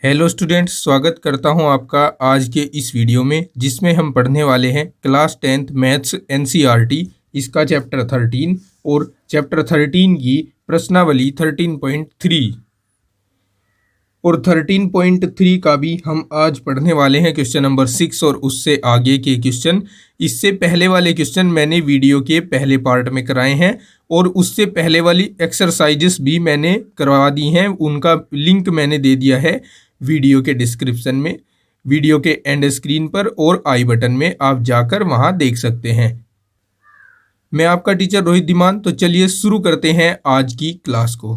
Hello students, स्वागत करता हूं आपका आज के इस वीडियो में जिसमें हम पढ़ने वाले हैं क्लास 10th मैथ्स एनसीईआरटी इसका चैप्टर 13 और चैप्टर 13 की प्रश्नावली 13.3 और 13.3 का भी हम आज पढ़ने वाले हैं क्वेश्चन नंबर 6 और उससे आगे के क्वेश्चन। इससे पहले वाले क्वेश्चन मैंने वीडियो के पहले पार्ट में कराए हैं और उससे पहले वाली एक्सरसाइजेस भी मैंने करवा दी हैं, उनका लिंक मैंने दे दिया है वीडियो के डिस्क्रिप्शन में, वीडियो के एंड स्क्रीन पर और आई बटन में आप जाकर वहां देख सकते हैं। मैं आपका टीचर रोहित धीमान। तो चलिए शुरू करते हैं आज की क्लास को।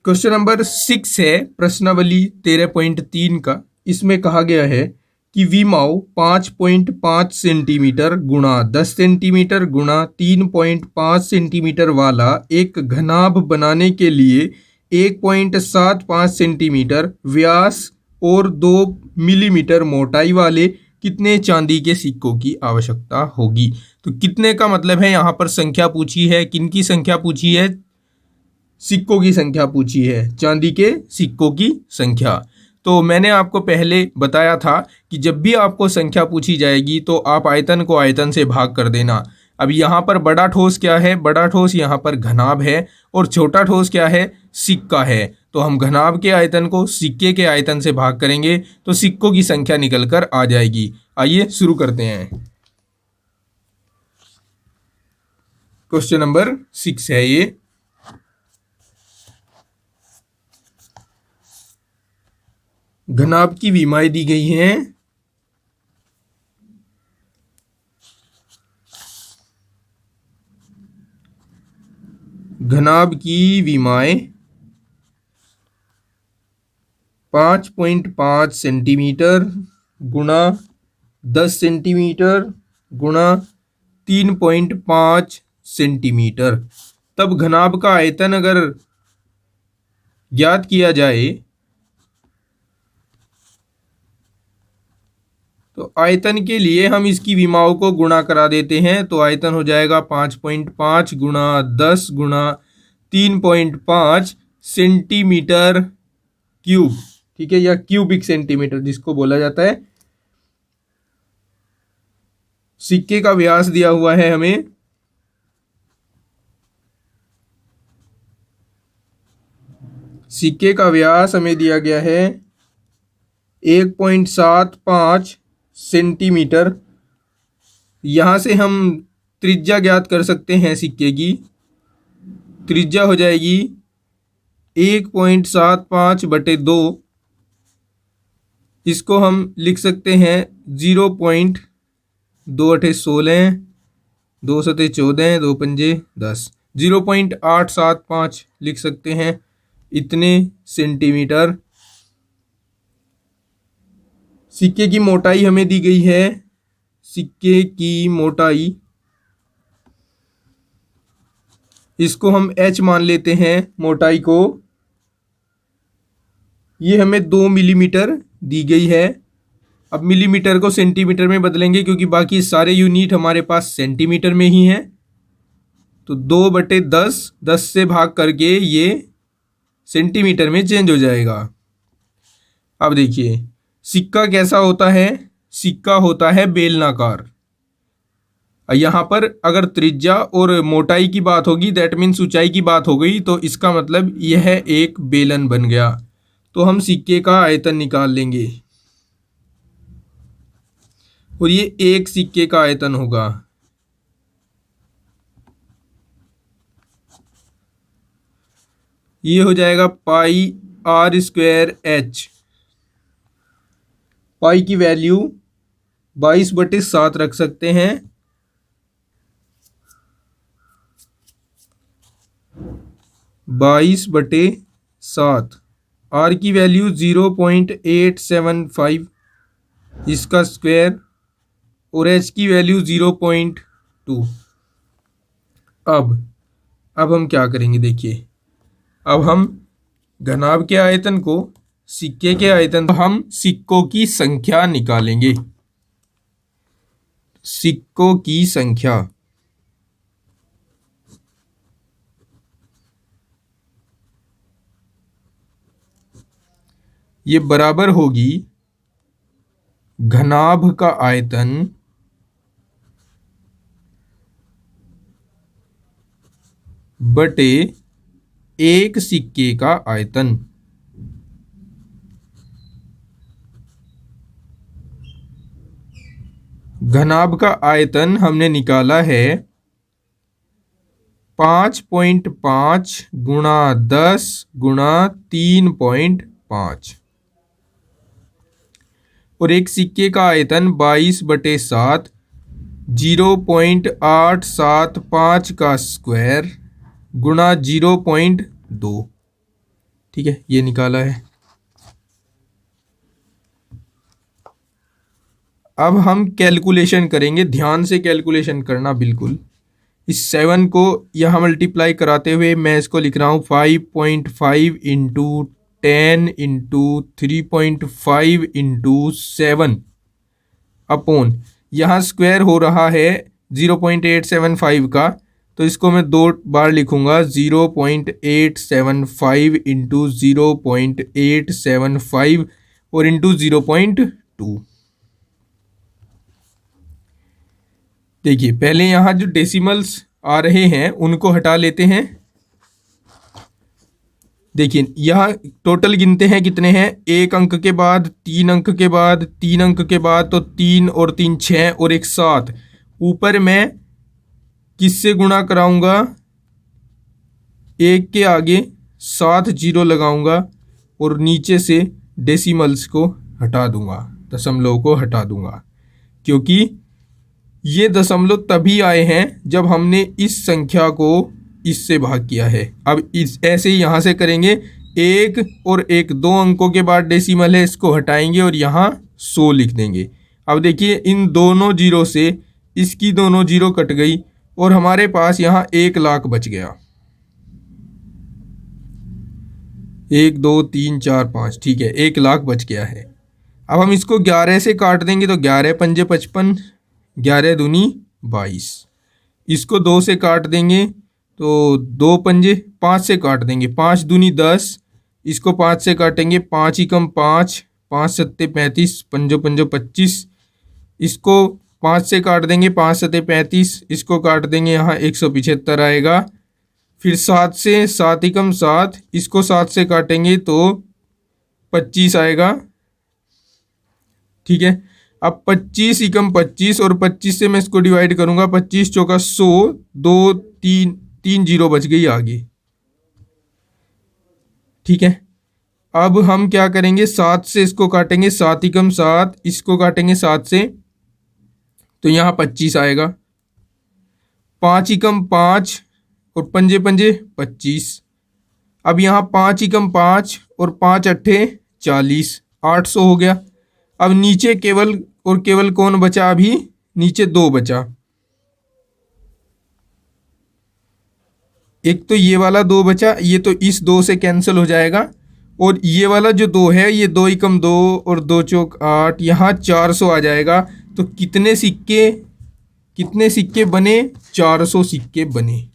क्वेश्चन नंबर 6 है प्रश्नावली 13.3 का। इसमें कहा गया है कि विमाओं 5.5 सेंटीमीटर गुणा 10 सेंटीमीटर गुणा 3.5 सेंटीमीटर वाला एक घनाभ बनाने के लिए 1.75 सेंटीमीटर व्यास और 2 मिलीमीटर मोटाई वाले कितने चांदी के सिक्कों की आवश्यकता होगी। तो कितने का मतलब है, यहाँ पर संख्या पूछी है, किनकी संख्या पूछी है? सिक्कों की संख्या पूछी है, चांदी के सिक्कों की संख्या। तो मैंने आपको पहले बताया था कि जब भी आपको संख्या पूछी जाएगी तो आप आयतन को आयतन से भाग कर देना। अब यहाँ पर बड़ा ठोस क्या है? बड़ा ठोस यहाँ पर घनाभ है और छोटा ठोस क्या है? सिक्का है। तो हम घनाभ के आयतन को सिक्के के आयतन से भाग करेंगे तो सिक्कों की संख्या निकल कर आ जाएगी। आइए शुरू करते हैं। क्वेश्चन नंबर 6 है ये। घनाभ की विमाएं दी गई हैं। घनाभ की विमाएं 5.5 सेंटीमीटर गुणा 10 सेंटीमीटर गुणा 3.5 सेंटीमीटर। तब घनाभ का आयतन अगर ज्ञात किया जाए तो आयतन के लिए हम इसकी विमाओं को गुणा करा देते हैं। तो आयतन हो जाएगा 5.5 गुणा 10 गुणा 3.5 सेंटीमीटर क्यूब, ठीक है, या क्यूबिक सेंटीमीटर जिसको बोला जाता है। सिक्के का व्यास दिया हुआ है हमें, सिक्के का व्यास हमें दिया गया है 1.75 सेंटीमीटर। यहाँ से हम त्रिज्या ज्ञात कर सकते हैं। सिक्के की त्रिज्या हो जाएगी 1.75/2। इसको हम लिख सकते हैं 0.2/16, 2×14, 2×5 10, 0.875 लिख सकते हैं, इतने सेंटीमीटर। सिक्के की मोटाई हमें दी गई है, सिक्के की मोटाई, इसको हम h मान लेते हैं मोटाई को। ये हमें 2 मिलीमीटर दी गई है। अब मिलीमीटर को सेंटीमीटर में बदलेंगे क्योंकि बाकी सारे यूनिट हमारे पास सेंटीमीटर में ही हैं। तो 2/10, 10 से भाग करके ये सेंटीमीटर में चेंज हो जाएगा। अब देखिए सिक्का कैसा होता है? सिक्का होता है बेलनाकार। यहाँ पर अगर त्रिज्या और मोटाई की बात होगी, दैट मीन्स ऊंचाई की बात हो गई, तो इसका मतलब यह एक बेलन बन गया। तो हम सिक्के का आयतन निकाल लेंगे और ये एक सिक्के का आयतन होगा। ये हो जाएगा πr²h। पाई की वैल्यू 22/7 रख सकते हैं। 22/7। आर की वैल्यू 0.875 इसका स्क्वायर और एच की वैल्यू 0.2। अब हम क्या करेंगे? देखिए, अब हम घनाभ के आयतन को सिक्के के आयतन, हम सिक्कों की संख्या निकालेंगे। सिक्कों की संख्या ये बराबर होगी घनाभ का आयतन बटे एक सिक्के का आयतन। घनाभ का आयतन हमने निकाला है 5.5 गुणा 10 गुणा 3.5 और एक सिक्के का आयतन 22/7 0.875 का स्क्वायर गुणा 0.2। ठीक है, ये निकाला है। अब हम कैलकुलेशन करेंगे, ध्यान से कैलकुलेशन करना बिल्कुल। इस 7 को यहाँ मल्टीप्लाई कराते हुए मैं इसको लिख रहा हूँ 5.5 इंटू 10 इंटू 3.5 इंटू 7 अपॉन, यहाँ स्क्वायर हो रहा है 0.875 का, तो इसको मैं 2 बार लिखूंगा 0.875 इंटू 0.875 और इंटू 0.2। देखिए पहले यहाँ जो डेसिमल्स आ रहे हैं उनको हटा लेते हैं। देखिए यहाँ टोटल गिनते हैं कितने हैं, 1 अंक के बाद 3 अंक के बाद 3 अंक के बाद, तो 3 और 3 6 और 1 7। ऊपर मैं किससे गुणा कराऊंगा, 1 के आगे 7 जीरो लगाऊंगा और नीचे से डेसिमल्स को हटा दूंगा, दशमलव को हटा दूंगा, क्योंकि ये दशमलव तभी आए हैं जब हमने इस संख्या को इससे भाग किया है। अब इस ऐसे ही यहाँ से करेंगे, 1 और 1 2 अंकों के बाद डेसिमल है, इसको हटाएंगे और यहाँ 100 लिख देंगे। अब देखिए इन दोनों जीरो से इसकी दोनों जीरो कट गई और हमारे पास यहाँ 1 लाख बच गया। 1 2 3 4 5, ठीक है, 1 लाख बच गया है। अब हम इसको 11 से काट देंगे, तो 11 पंजे 55, 11 दूनी 22। इसको 2 से काट देंगे तो 2 पंजे 5 से काट देंगे, 5 दूनी 10। इसको 5 से काटेंगे, 5 ही कम 5, 5 सत्ते 35, पंजो पंजो 25। इसको 5 से काट देंगे, 5 सत्ते 35। इसको काट देंगे, यहाँ 175 आएगा। फिर 7 से, 7 ही कम 7, इसको 7 से काटेंगे तो 25 आएगा। ठीक है, अब 25 ही कम 25 और 25 से मैं इसको डिवाइड करूंगा, 25 चौका 100, 2 3 जीरो बच गई आगे। ठीक है, अब हम क्या करेंगे, 7 से इसको काटेंगे, 7 ही कम 7, इसको काटेंगे 7 से तो यहाँ 25 आएगा। 5 ही कम 5 और पंजे पंजे 25। अब यहाँ 5 ही कम 5 और 5 अट्ठे 40, 800 हो गया। अब नीचे केवल और केवल कौन बचा, अभी नीचे 2 बचा। एक तो ये वाला 2 बचा, ये तो इस 2 से कैंसिल हो जाएगा, और ये वाला जो 2 है, ये 2 ही कम 2 और 2 चौक 8, यहाँ 400 आ जाएगा। तो कितने सिक्के बने, 400 सिक्के बने।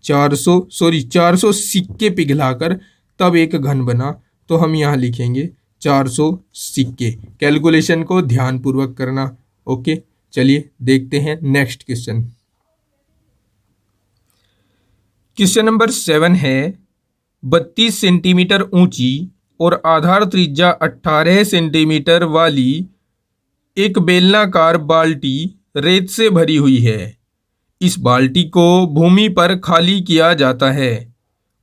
400 सिक्के पिघलाकर तब एक घन बना। तो हम यहाँ लिखेंगे 400 सिक्के। कैलकुलेशन को ध्यानपूर्वक करना। ओके, चलिए देखते हैं नेक्स्ट क्वेश्चन। क्वेश्चन नंबर 7 है, 32 सेंटीमीटर ऊंची और आधार त्रिज्या 18 सेंटीमीटर वाली एक बेलनाकार बाल्टी रेत से भरी हुई है। इस बाल्टी को भूमि पर खाली किया जाता है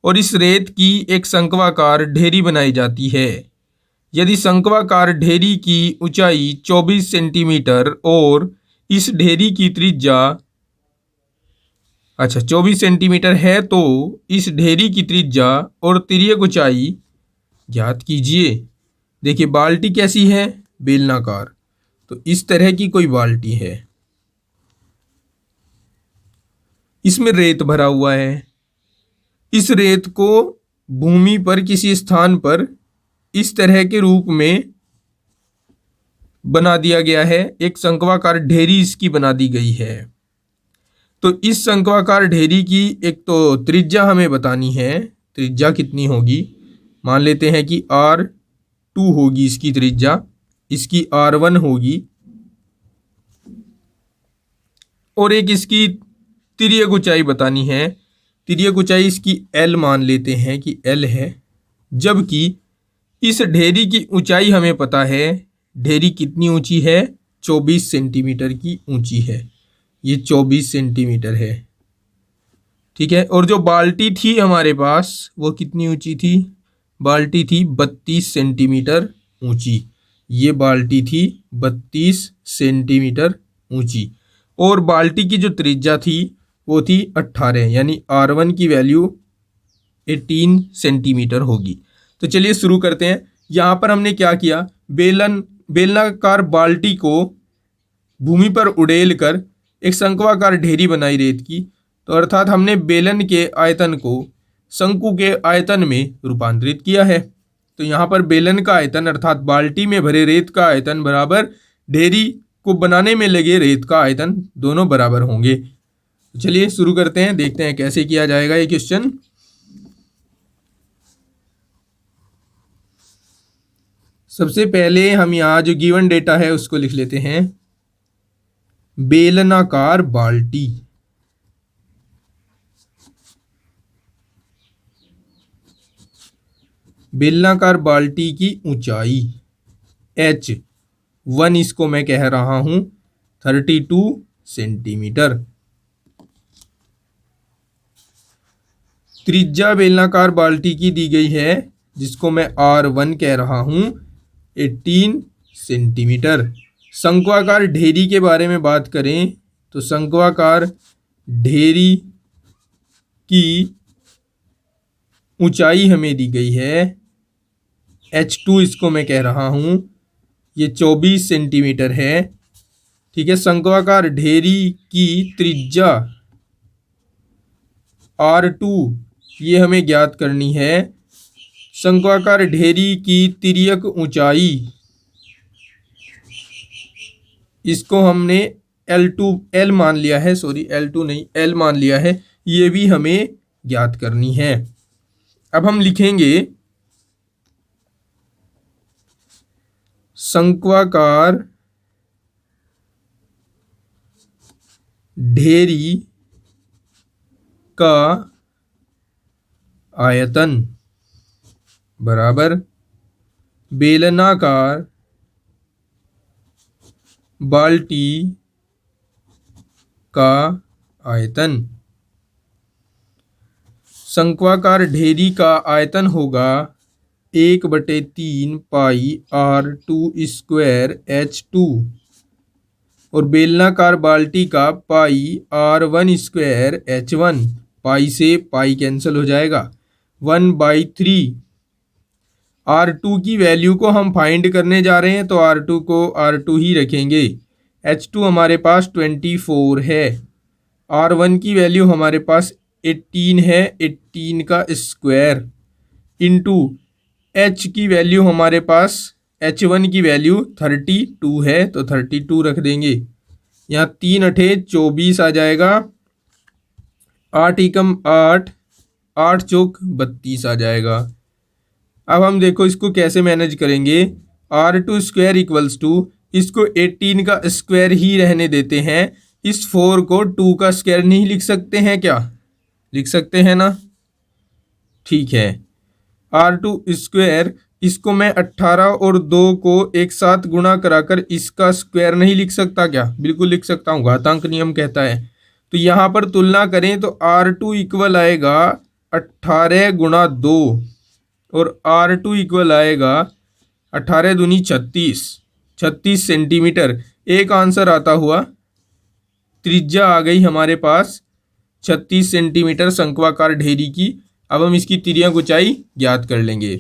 और इस रेत की एक शंक्वाकार ढेरी बनाई जाती है। यदि शंक्वाकार ढेरी की ऊंचाई 24 सेंटीमीटर और इस ढेरी की त्रिज्या 24 सेंटीमीटर है, तो इस ढेरी की त्रिज्या और तिर्यक ऊंचाई ज्ञात कीजिए। देखिए बाल्टी कैसी है, बेलनाकार, तो इस तरह की कोई बाल्टी है, इसमें रेत भरा हुआ है। इस रेत को भूमि पर किसी स्थान पर इस तरह के रूप में बना दिया गया है, एक शंक्वाकार ढेरी इसकी बना दी गई है। तो इस शंक्वाकार ढेरी की एक तो त्रिज्या हमें बतानी है, त्रिज्या कितनी होगी। मान लेते हैं कि r टू होगी इसकी त्रिज्या, इसकी R1 होगी, और एक इसकी तिर्यक ऊंचाई बतानी है। तिर्यक ऊंचाई इसकी L मान लेते हैं कि L है, जबकि इस ढेरी की ऊंचाई हमें पता है। ढेरी कितनी ऊंची है? 24 सेंटीमीटर की ऊंची है। ये 24 सेंटीमीटर है, ठीक है। और जो बाल्टी थी हमारे पास वो कितनी ऊंची थी? बाल्टी थी 32 सेंटीमीटर ऊंची। ये बाल्टी थी 32 सेंटीमीटर ऊंची, और बाल्टी की जो त्रिज्या थी वो थी 18, यानी R1 की वैल्यू 18 सेंटीमीटर होगी। तो चलिए शुरू करते हैं। यहाँ पर हमने क्या किया, बेलनाकार बाल्टी को भूमि पर उड़ेल कर एक शंक्वाकार ढेरी बनाई रेत की। तो अर्थात हमने बेलन के आयतन को शंकु के आयतन में रूपांतरित किया है। तो यहाँ पर बेलन का आयतन अर्थात बाल्टी में भरे रेत का आयतन बराबर ढेरी को बनाने में लगे रेत का आयतन, दोनों बराबर होंगे। तो चलिए शुरू करते हैं, देखते हैं कैसे किया जाएगा ये क्वेश्चन। सबसे पहले हम यहाँ जो गिवन डेटा है उसको लिख लेते हैं। बेलनाकार बाल्टी, बेलनाकार बाल्टी की ऊंचाई H1, इसको मैं कह रहा हूं 32 सेंटीमीटर। त्रिज्या बेलनाकार बाल्टी की दी गई है, जिसको मैं R1 कह रहा हूं 18 सेंटीमीटर। शंक्वाकार ढेरी के बारे में बात करें तो शंक्वाकार ढेरी की ऊंचाई हमें दी गई है H2, इसको मैं कह रहा हूं ये 24 सेंटीमीटर है, ठीक है। शंक्वाकार ढेरी की त्रिज्या R2 ये हमें ज्ञात करनी है। शंक्वाकार ढेरी की तिर्यक ऊंचाई, इसको हमने L मान लिया है, सॉरी L2 नहीं L मान लिया है, ये भी हमें ज्ञात करनी है। अब हम लिखेंगे शंक्वाकार ढेरी का आयतन बराबर बेलनाकार बाल्टी का आयतन। शंक्वाकार ढेरी का आयतन होगा 1/3 पाई R2 स्क्वायर H2, और बेलनाकार बाल्टी का पाई R1 स्क्वायर H1। पाई से पाई कैंसिल हो जाएगा, 1/3। R2 की वैल्यू को हम फाइंड करने जा रहे हैं तो R2 को R2 ही रखेंगे। H2 हमारे पास 24 है, R1 की वैल्यू हमारे पास 18 है, 18 का स्क्वायर इंटू H की वैल्यू हमारे पास H1 की वैल्यू 32 है, तो 32 रख देंगे। यहाँ 3 8 24 आ जाएगा, 8 एकम 8, 8 चौक 32 आ जाएगा। अब हम देखो इसको कैसे मैनेज करेंगे। R2 स्क्वायर इक्वल्स टू, इसको 18 का स्क्वायर ही रहने देते हैं। इस 4 को 2 का स्क्वायर नहीं लिख सकते हैं क्या? लिख सकते हैं ना, ठीक है। R2 स्क्वायर, इसको मैं 18 और 2 को एक साथ गुणा कराकर इसका स्क्वायर नहीं लिख सकता क्या? बिल्कुल लिख सकता हूँ, घातांक नियम कहता है। तो यहाँ पर तुलना करें तो R2 इक्वल आएगा 18 गुणा 2, और R2 इक्वल आएगा 18 दूनी 36 सेंटीमीटर। एक आंसर आता हुआ, त्रिज्या आ गई हमारे पास 36 सेंटीमीटर शंक्वाकार ढेरी की। अब हम इसकी तिर्यक ऊंचाई ज्ञात कर लेंगे।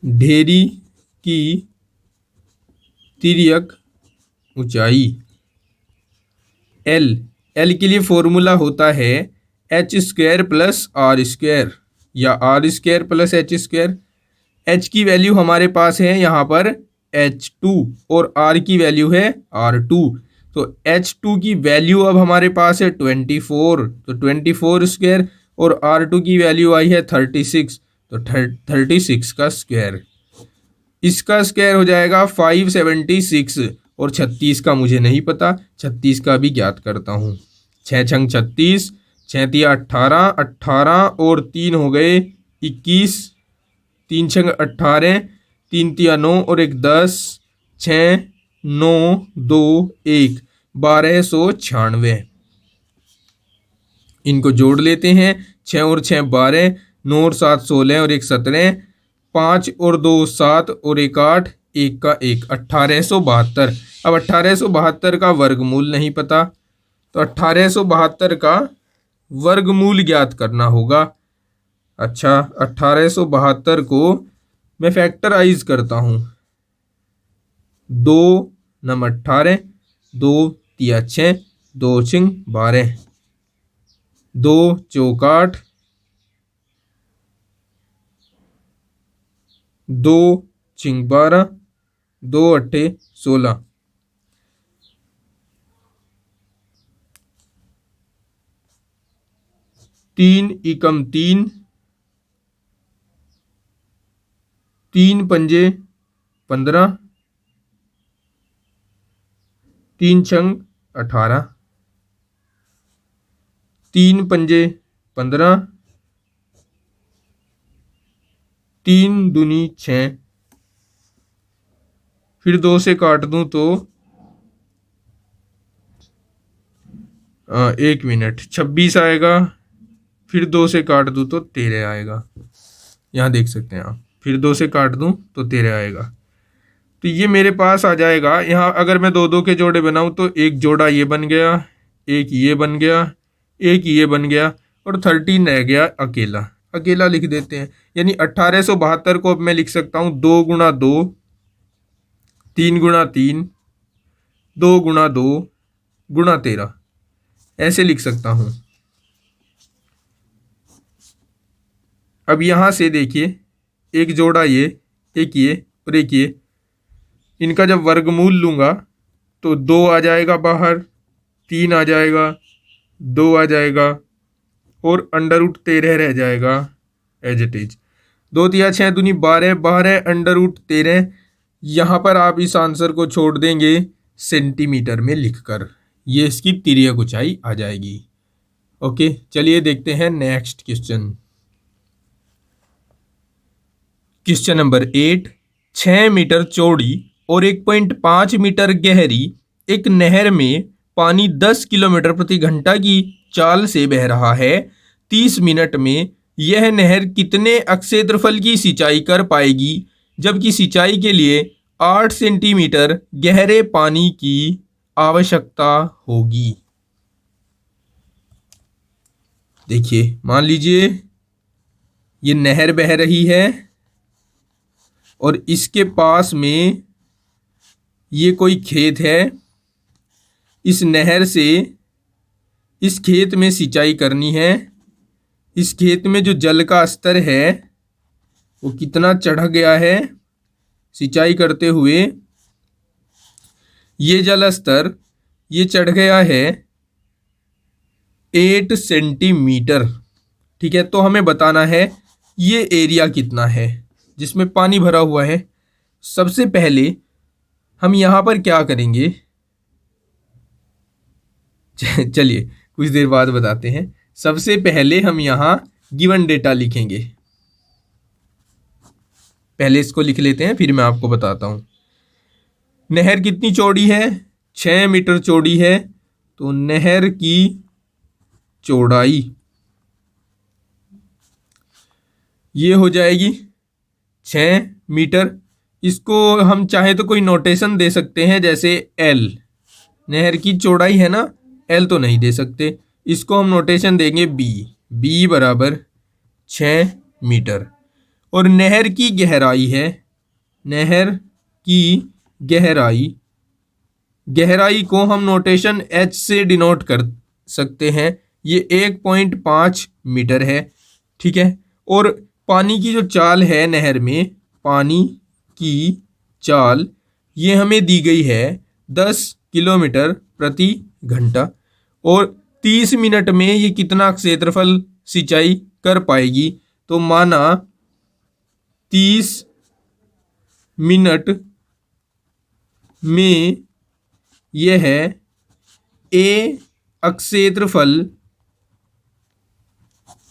ढेरी की तिर्यक ऊंचाई L के लिए फॉर्मूला होता है H square plus R square, या R square plus H square. H की वैल्यू हमारे पास है यहाँ पर H2, और R की वैल्यू है R2। तो H2 की वैल्यू अब हमारे पास है 24, तो 24 स्क्वायर, और R2 की वैल्यू आई है 36, तो 36 का स्क्वायर, इसका स्क्वायर हो जाएगा 576 और 36 का मुझे नहीं पता, 36 का भी ज्ञात करता हूँ। 6 छंग 36, 6 तिया 18, 18 और 3 हो गए 21, 3 छंग 18, 3 तिया 9 और 1 10, 6 9 2 1 1296। इनको जोड़ लेते हैं। 6 और 6 12, 9 और 7 16 और 1 17, 5 और 2 7 और 1 8, 1 का 1 1872। अब 1872 का वर्गमूल नहीं पता, तो 1872 का वर्गमूल ज्ञात करना होगा। अच्छा, 1872 को मैं फैक्टराइज करता हूँ। 2 नम 18, 2 तिया 6, 2 छिंग 12, 2 चौक 8, 2 छिंग 12, 2 अट्ठे 16। 3 एकम 3, 3 पंजे 15, 3 छंग 18, 3 पंजे 15, 3 दूनी 6, फिर 2 से काट दूं तो 1 मिनट 26 आएगा, फिर 2 से काट दूं तो 13 आएगा। यहाँ देख सकते हैं आप, फिर 2 से काट दूं तो 13 आएगा। तो ये मेरे पास आ जाएगा। यहाँ अगर मैं 2 2 के जोड़े बनाऊं तो एक जोड़ा ये बन गया, एक ये बन गया, एक ये बन गया और 13 रह गया अकेला। अकेला लिख देते हैं, यानी 1872 को अब मैं लिख सकता हूँ 2 गुणा 2, 3 गुणा 3, 2 गुणा 2 गुणा 13, ऐसे लिख सकता हूँ। अब यहाँ से देखिए, एक जोड़ा ये, एक ये और एक ये, इनका जब वर्गमूल लूँगा तो 2 आ जाएगा बाहर, 3 आ जाएगा, 2 आ जाएगा और अंडर रूट 13 रह जाएगा एज इट इज। 2 तिया 6 दूनी 12, 12 अंडर रूट 13। यहाँ पर आप इस आंसर को छोड़ देंगे सेंटीमीटर में लिखकर, ये इसकी तिर्यक ऊंचाई आ जाएगी। ओके, चलिए देखते हैं next question. Question number 8। 6 metre चौड़ी और 1.5 मीटर गहरी एक नहर में पानी 10 किलोमीटर प्रति घंटा की चाल से बह रहा है। 30 मिनट में यह नहर कितने अक्षेत्रफल की सिंचाई कर पाएगी, जबकि सिंचाई के लिए 8 सेंटीमीटर गहरे पानी की आवश्यकता होगी। देखिए, मान लीजिए ये नहर बह रही है और इसके पास में ये कोई खेत है। इस नहर से इस खेत में सिंचाई करनी है। इस खेत में जो जल का स्तर है वो कितना चढ़ गया है सिंचाई करते हुए, ये जल स्तर ये चढ़ गया है 8 सेंटीमीटर। ठीक है, तो हमें बताना है ये एरिया कितना है जिसमें पानी भरा हुआ है। सबसे पहले हम यहाँ पर क्या करेंगे, चलिए कुछ देर बाद बताते हैं। सबसे पहले हम यहाँ गिवन डेटा लिखेंगे। पहले इसको लिख लेते हैं, फिर मैं आपको बताता हूँ। नहर कितनी चौड़ी है? 6 मीटर चौड़ी है। तो नहर की चौड़ाई ये हो जाएगी 6 मीटर। इसको हम चाहे तो कोई नोटेशन दे सकते हैं, जैसे एल। नहर की चौड़ाई है ना, एल तो नहीं दे सकते। इसको हम नोटेशन देंगे बी। बी बराबर 6 मीटर। और नहर की गहराई है, नहर की गहराई, गहराई को हम नोटेशन एच से डिनोट कर सकते हैं। ये 1.5 मीटर है। ठीक है, और पानी की जो चाल है नहर में, पानी की चाल ये हमें दी गई है 10 किलोमीटर प्रति घंटा। और 30 मिनट में ये कितना क्षेत्रफल सिंचाई कर पाएगी? तो माना 30 मिनट में यह ए अक्षेत्रफल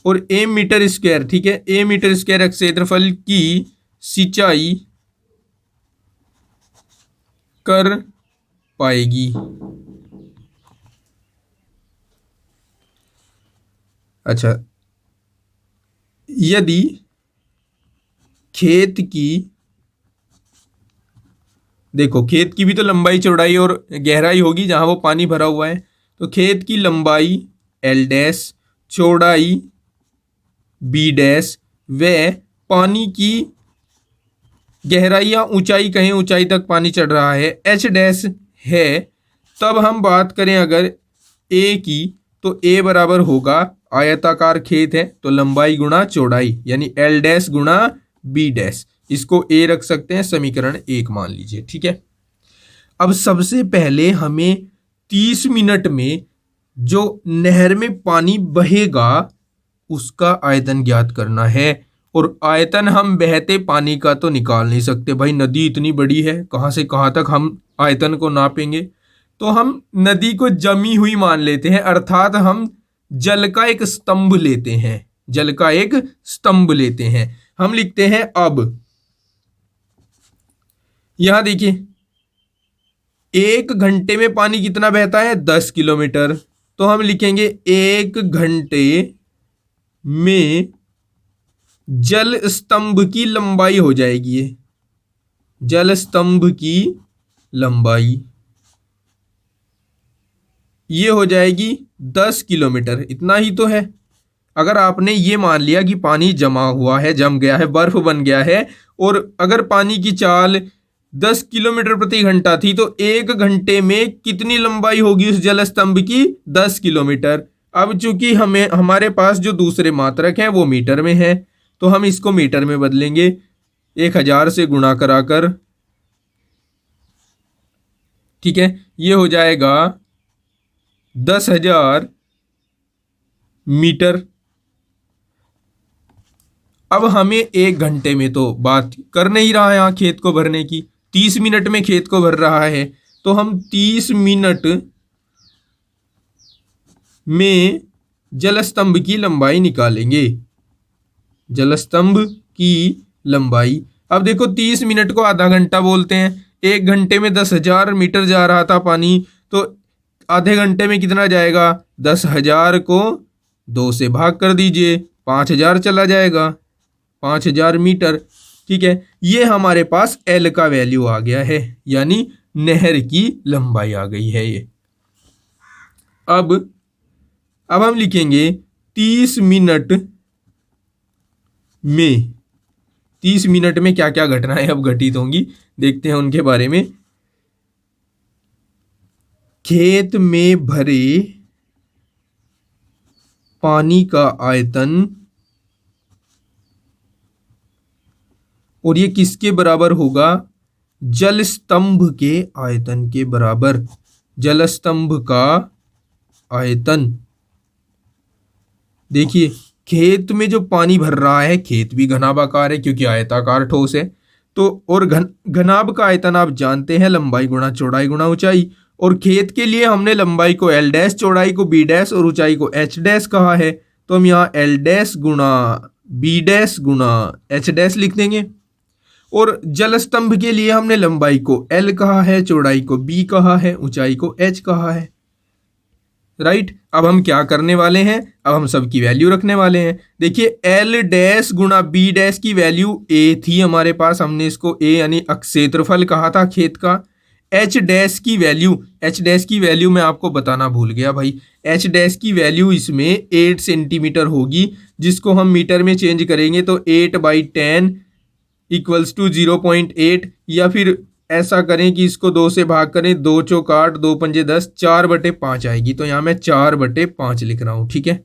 और ए मीटर स्क्वायर, ठीक है, ए मीटर स्क्वायर अक्षेत्रफल की सिंचाई कर पाएगी। अच्छा, यदि खेत की, देखो खेत की भी तो लंबाई चौड़ाई और गहराई होगी जहां वो पानी भरा हुआ है, तो खेत की लंबाई एल डैश, चौड़ाई बी डैश व पानी की गहराई या ऊंचाई, कहें ऊंचाई तक पानी चढ़ रहा है, एच डैश है, तब हम बात करें अगर ए की, तो ए बराबर होगा, आयताकार खेत है तो लंबाई गुणा चौड़ाई, यानी एल डैश गुणा बी डैश, इसको ए रख सकते हैं, समीकरण 1 मान लीजिए, ठीक है। अब सबसे पहले हमें 30 मिनट में जो नहर में पानी बहेगा उसका आयतन ज्ञात करना है। और आयतन हम बहते पानी का तो निकाल नहीं सकते भाई, नदी इतनी बड़ी है, कहाँ से कहाँ तक हम आयतन को नापेंगे, तो हम नदी को जमी हुई मान लेते हैं, अर्थात हम जल का एक स्तंभ लेते हैं, जल का एक स्तंभ लेते हैं। हम लिखते हैं अब, यहां देखिए 1 घंटे में पानी कितना बहता है, 10 किलोमीटर, तो हम लिखेंगे 1 घंटे में जल स्तंभ की लंबाई हो जाएगी, ये जल स्तंभ की लंबाई ये हो जाएगी 10 किलोमीटर, इतना ही तो है। अगर आपने ये मान लिया कि पानी जमा हुआ है, जम गया है, बर्फ बन गया है, और अगर पानी की चाल 10 किलोमीटर प्रति घंटा थी, तो 1 घंटे में कितनी लंबाई होगी उस जल स्तंभ की, 10 किलोमीटर। अब चूंकि हमें हमारे पास जो दूसरे मात्रक हैं वो मीटर में है, तो हम इसको मीटर में बदलेंगे, 1000 से गुणा कराकर, ठीक है, ये हो जाएगा 10,000 मीटर। अब हमें 1 घंटे में तो बात कर नहीं रहा है यहाँ खेत को भरने की, 30 मिनट में खेत को भर रहा है, तो हम 30 मिनट में जलस्तंभ की लंबाई निकालेंगे, जलस्तंभ की लंबाई। अब देखो 30 मिनट को आधा घंटा बोलते हैं, 1 घंटे में 10,000 मीटर जा रहा था पानी, तो आधे घंटे में कितना जाएगा, 10,000 को 2 से भाग कर दीजिए, 5,000 चला जाएगा, 5,000 मीटर, ठीक है। ये हमारे पास एल का वैल्यू आ गया है, यानी नहर की लंबाई आ गई है ये। अब हम लिखेंगे 30 मिनट में, 30 मिनट में क्या क्या घटनाएं अब घटित होंगी देखते हैं उनके बारे में। खेत में भरे पानी का आयतन, और ये किसके बराबर होगा, जल स्तंभ के आयतन के बराबर, जल स्तंभ का आयतन। देखिए खेत में जो पानी भर रहा है, खेत भी घनाभाकार है क्योंकि आयताकार ठोस है, तो और घनाभ का आयतन आप जानते हैं, लंबाई गुणा चौड़ाई गुणा ऊंचाई, और खेत के लिए हमने लंबाई को एल डैश, चौड़ाई को बी डैश और ऊंचाई को एच डैश कहा है, तो हम यहाँ एल डैश गुणा बी डैश गुणा एच डैश लिख देंगे। और जल स्तंभ के लिए हमने लंबाई को एल कहा है, चौड़ाई को बी कहा है, ऊंचाई को एच कहा है, राइट। अब हम क्या करने वाले हैं, अब हम सबकी वैल्यू रखने वाले हैं। देखिए एल डैश गुणा बी डैश की वैल्यू ए थी हमारे पास, हमने इसको ए यानी क्षेत्रफल कहा था खेत का। एच डैश की वैल्यू मैं आपको बताना भूल गया भाई, एच डैश की वैल्यू इसमें 8 सेंटीमीटर होगी, जिसको हम मीटर में चेंज करेंगे तो 8/10 इक्वल्स टू 0.8, या फिर ऐसा करें कि इसको 2 से भाग करें, 2 चौक 8, 2 पंजे 10, 4/5 आएगी, तो यहाँ मैं 4/5 लिख रहा हूँ, ठीक है।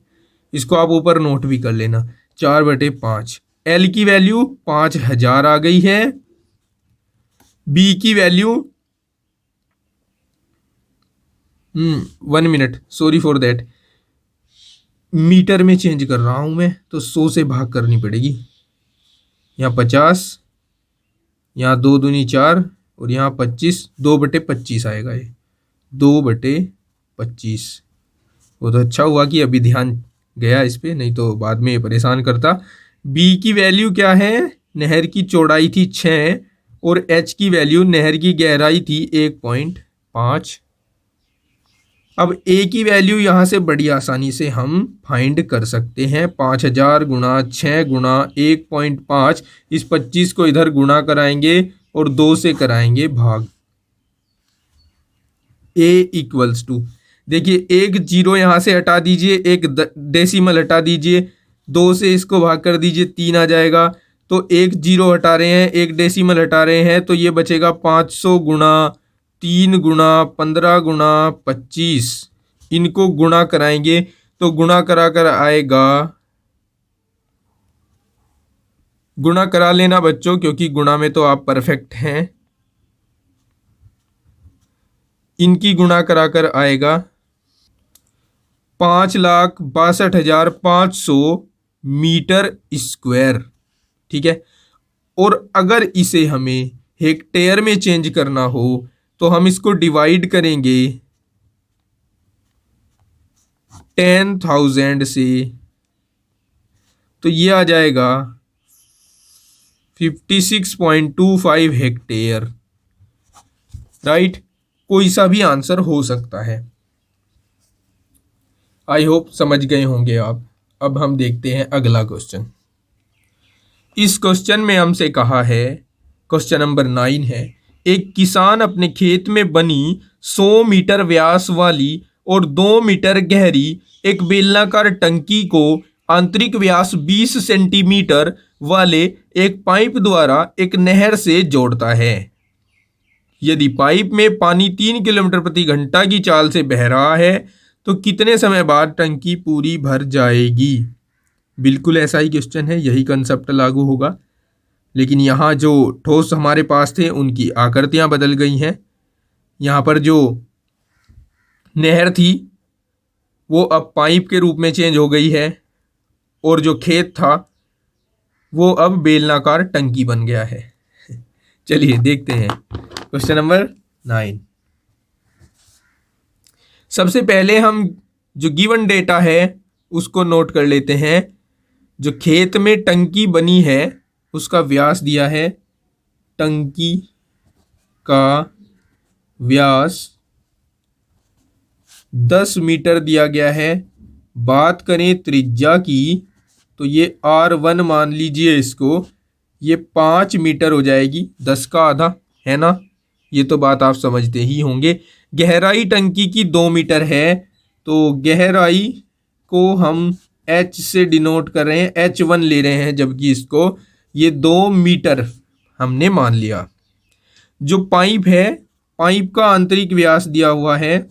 इसको आप ऊपर नोट भी कर लेना, 4/5। एल की वैल्यू 5,000 आ गई है, बी की value 1 minute, sorry for that, metre में चेंज कर रहा हूं मैं, तो 100 से भाग करनी पड़ेगी, यहाँ 50, यहाँ 2 दूनी 4 और यहाँ 25, 2/25 आएगा ये, 2/25। वो तो अच्छा हुआ कि अभी ध्यान गया इस पे, नहीं तो बाद में ये परेशान करता। बी की वैल्यू क्या है, नहर की चौड़ाई थी 6 और एच की वैल्यू नहर की गहराई थी 1.5। अब ए की वैल्यू यहाँ से बड़ी आसानी से हम फाइंड कर सकते हैं। 5000 गुणा 6 गुणा 1.5, इस 25 को इधर गुणा कराएंगे और 2 से कराएंगे भाग। ए इक्वल्स टू, देखिए एक जीरो यहाँ से हटा दीजिए, एक डेसिमल हटा दीजिए, 2 से इसको भाग कर दीजिए, 3 आ जाएगा। तो एक जीरो हटा रहे हैं, एक डेसिमल हटा रहे हैं, तो ये बचेगा 500 गुणा 3 गुणा 15 गुणा 25। इनको गुणा कराएंगे तो गुणा करा कर आएगा, गुणा करा लेना बच्चों, क्योंकि गुणा में तो आप परफेक्ट हैं। इनकी गुणा कराकर आएगा 5,62,500 मीटर स्क्वायर। ठीक है, और अगर इसे हमें हेक्टेयर में चेंज करना हो तो हम इसको डिवाइड करेंगे 10,000 से, तो ये आ जाएगा 56.25 हेक्टेयर। राइट, कोई सा भी आंसर हो सकता है। आई होप समझ गए होंगे आप। अब हम देखते हैं अगला क्वेश्चन। इस क्वेश्चन में हमसे कहा है, क्वेश्चन नंबर 9 है, एक किसान अपने खेत में बनी 100 मीटर व्यास वाली और 2 मीटर गहरी एक बेलनाकार टंकी को आंतरिक व्यास 20 सेंटीमीटर वाले एक पाइप द्वारा एक नहर से जोड़ता है। यदि पाइप में पानी 3 किलोमीटर प्रति घंटा की चाल से बह रहा है तो कितने समय बाद टंकी पूरी भर जाएगी। बिल्कुल ऐसा ही क्वेश्चन है, यही कंसेप्ट लागू होगा, लेकिन यहाँ जो ठोस हमारे पास थे उनकी आकृतियाँ बदल गई हैं। यहाँ पर जो नहर थी वो अब पाइप के रूप में चेंज हो गई है और जो खेत था वो अब बेलनाकार टंकी बन गया है। चलिए देखते हैं क्वेश्चन नंबर 9। सबसे पहले हम जो गिवन डेटा है उसको नोट कर लेते हैं। जो खेत में टंकी बनी है उसका व्यास दिया है, टंकी का व्यास 10 मीटर दिया गया है। बात करें त्रिज्या की तो ये R1 मान लीजिए इसको, ये 5 मीटर हो जाएगी, 10 का आधा है ना, ये तो बात आप समझते ही होंगे। गहराई टंकी की 2 मीटर है, तो गहराई को हम H से डिनोट कर रहे हैं, H1 ले रहे हैं, जबकि इसको ये 2 मीटर हमने मान लिया। जो पाइप है, पाइप का आंतरिक व्यास दिया हुआ है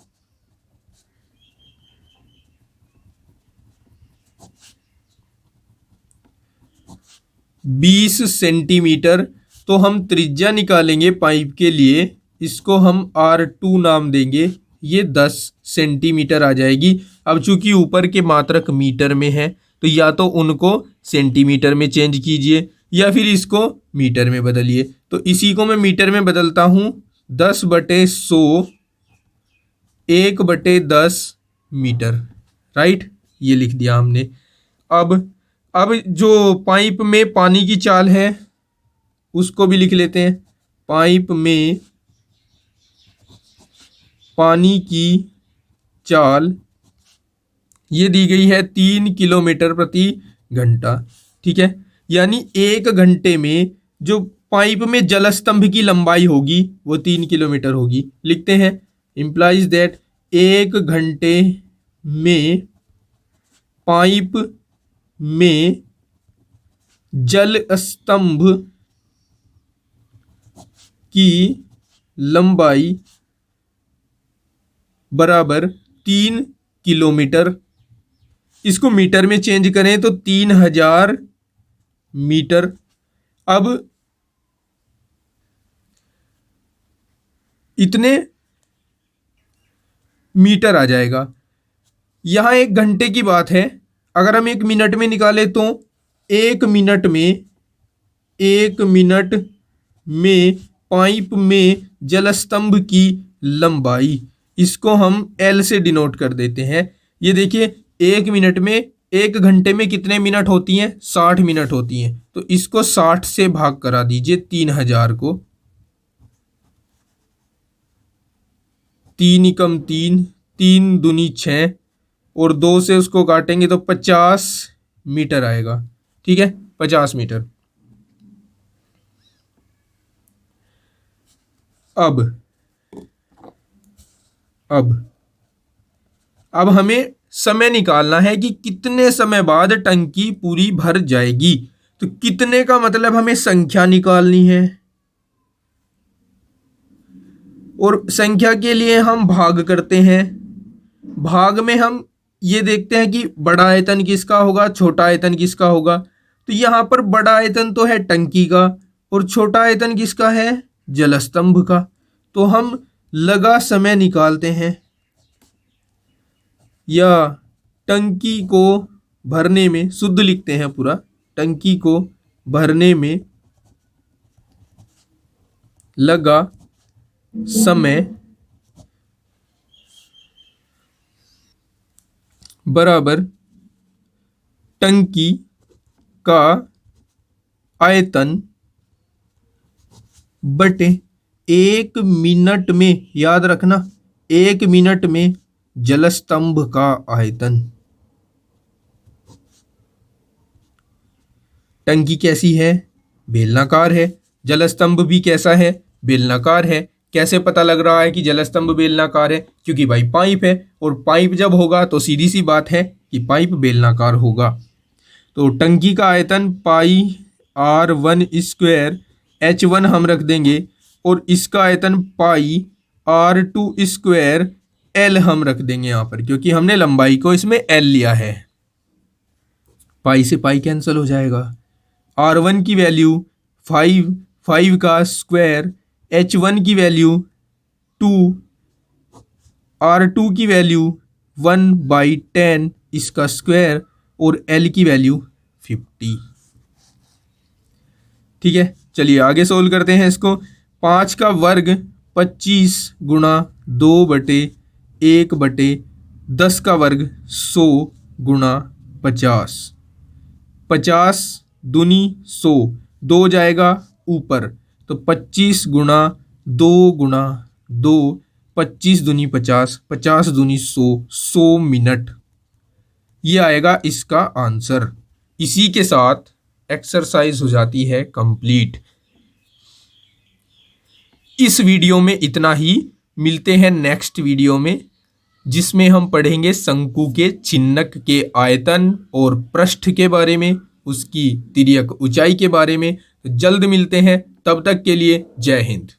20 सेंटीमीटर, तो हम त्रिज्या निकालेंगे पाइप के लिए, इसको हम R2 नाम देंगे, ये 10 सेंटीमीटर आ जाएगी। अब चूंकि ऊपर के मात्रक मीटर में है तो या तो उनको सेंटीमीटर में चेंज कीजिए या फिर इसको मीटर में बदलिए। तो इसी को मैं मीटर में बदलता हूँ, 10/100 1/10 मीटर। राइट, ये लिख दिया हमने। अब जो पाइप में पानी की चाल है उसको भी लिख लेते हैं। पाइप में पानी की चाल ये दी गई है 3 किलोमीटर प्रति घंटा। ठीक है, यानी 1 घंटे में जो पाइप में जलस्तंभ की लंबाई होगी वो 3 किलोमीटर होगी। लिखते हैं, इम्प्लाइज दैट 1 घंटे में पाइप में जल स्तंभ की लंबाई बराबर 3 किलोमीटर। इसको मीटर में चेंज करें तो 3000 मीटर। अब इतने मीटर आ जाएगा। यहां 1 घंटे की बात है, अगर हम 1 मिनट में निकाले तो 1 मिनट में 1 मिनट में पाइप में जलस्तंभ की लंबाई, इसको हम L से डिनोट कर देते हैं। ये देखिए 1 मिनट में, 1 घंटे में कितने मिनट होती हैं? 60 मिनट होती हैं। तो इसको 60 से भाग करा दीजिए 3000 को। 3 एकम 3, 3 दूनी 6 और 2 से उसको काटेंगे तो 50 मीटर आएगा। ठीक है, 50 मीटर। अब हमें समय निकालना है कि कितने समय बाद टंकी पूरी भर जाएगी। तो कितने का मतलब हमें संख्या निकालनी है, और संख्या के लिए हम भाग करते हैं। भाग में हम ये देखते हैं कि बड़ा आयतन किसका होगा, छोटा आयतन किसका होगा। तो यहाँ पर बड़ा आयतन तो है टंकी का, और छोटा आयतन किसका है? जलस्तंभ का। तो हम लगा समय निकालते हैं, या टंकी को भरने में, शुद्ध लिखते हैं पूरा, टंकी को भरने में लगा समय बराबर टंकी का आयतन बटे 1 मिनट में, याद रखना 1 मिनट में जलस्तंभ का आयतन। टंकी कैसी है? बेलनाकार है। जलस्तंभ भी कैसा है? बेलनाकार है। कैसे पता लग रहा है कि जलस्तंभ बेलनाकार है? क्योंकि भाई पाइप है, और पाइप जब होगा तो सीधी सी बात है कि पाइप बेलनाकार होगा। तो टंकी का आयतन पाई R1 स्क्वायर H1 हम रख देंगे, और इसका आयतन पाई R2 स्क्वायर L हम रख देंगे यहाँ पर, क्योंकि हमने लंबाई को इसमें L लिया है। पाई से पाई कैंसिल हो जाएगा। R1 की वैल्यू 5, 5 का स्क्वायर, H1 की वैल्यू 2, R2 की वैल्यू 1/10 इसका स्क्वायर, और L की वैल्यू 50। ठीक है, चलिए आगे सोल्व करते हैं इसको। 5 का वर्ग 25 गुणा 2/1/10 का वर्ग 100 गुणा 50। 50 दूनी 100, 2 जाएगा ऊपर, तो 25 गुणा 2 गुणा 2, 25 दूनी 50, 50 दूनी 100, 100 मिनट। ये आएगा इसका आंसर। इसी के साथ एक्सरसाइज हो जाती है कंप्लीट। इस वीडियो में इतना ही। मिलते हैं नेक्स्ट वीडियो में, जिसमें हम पढ़ेंगे शंकु के चिन्हक के आयतन और पृष्ठ के बारे में, उसकी तिर्यक ऊंचाई के बारे में। तो जल्द मिलते हैं, तब तक के लिए जय हिंद।